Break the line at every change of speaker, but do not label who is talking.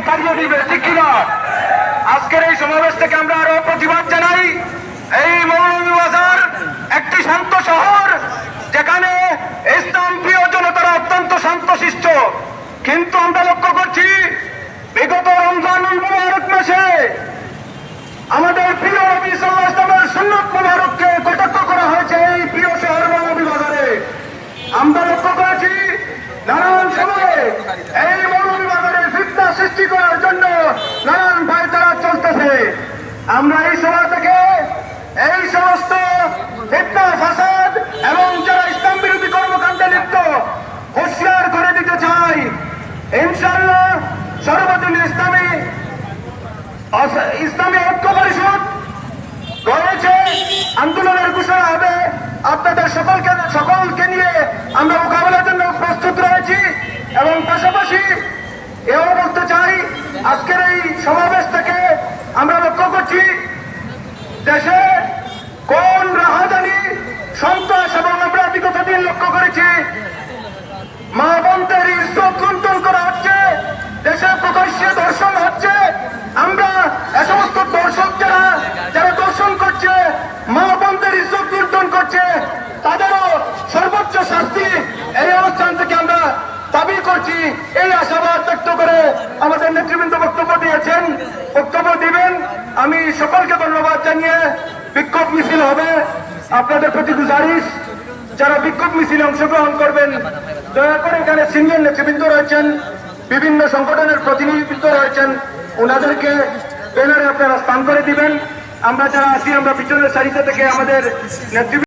তাড়িয়ে দিবে, ঠিক কিনা? আজকের এই সমাবেশ থেকে আমরা আরো প্রতিবাদ জানাই। এই মৌলভীবাজার একটি শান্ত শহর, যেখানে ইসলাম প্রিয় জনতারা অত্যন্ত শান্তশিষ্ট। কিন্তু আমরা লক্ষ্য করছি বিগত রমজানুল মুবারক মাসে আমাদের প্রিয় নবী সাল্লাল্লাহু আলাইহি ওয়াসাল্লামের সুন্নাত মুবারককে কটাক্ষ করা হয়েছে এই প্রিয় শহর মৌলভীবাজারে। আমরা লক্ষ্য করেছি নানান সময়ে এই মৌলভীবাজারে ফিতনা সৃষ্টি করার জন্য নানান পায়তারা চলতেছে। আমরা এই সময় থেকে এই সমস্ত ফিতনা ফাসাদ এবং যারা ইসলাম বিরোধী কর্মকাণ্ডে লিপ্ত হুঁশিয়ার করে দিতে চাই। ইনশাআল্লাহ সর্বদিন ইসলামী ঐক্য পরিষদ রয়েছে, আন্দোলনের ঘোষণা হবে। আপনাদের সকলকে নিয়ে আমরা মোকাবেলার জন্য প্রস্তুত রয়েছি। এবং পাশাপাশি এও বলতে চাই, আজকের এই সমাবেশ থেকে আমরা লক্ষ্য করছি দেশে কোন রাহাজানি সন্ত্রাস, এবং আমরা বিগত দিন লক্ষ্য করেছি মা বোনদের ইজ্জত লুণ্ঠন করা হচ্ছে, দেশে প্রকাশ্যে ধর্ষণ হচ্ছে। আমরা এ সমস্ত দর্শক যারা দর্শন করছে, মা বোনদের ইজ্জত লুণ্ঠন করছে, তাদেরও সর্বোচ্চ শাস্তি এই অবস্থান থেকে আমরা দাবি করছি। এই আশাবাদ ব্যক্ত করে আমাদের নেতৃবৃন্দ বক্তব্য দিয়েছেন, বক্তব্য দিবেন। আমি সকলকে ধন্যবাদ জানিয়ে বিক্ষোভ মিছিল হবে। আপনাদের প্রতি গুজারিশ, যারা বিক্ষোভ মিছিলে অংশগ্রহণ করবেন দয়া করে এখানে সিনিয়র নেতৃবৃন্দ রয়েছেন, বিভিন্ন সংগঠনের প্রতিনিধিত্ব রয়েছেন, ওনাদেরকে ব্যানারে আপনারা স্থান করে দিবেন। আমরা যারা আছি আমরা পিছনের সারিতে থেকে আমাদের নেতৃবৃন্দ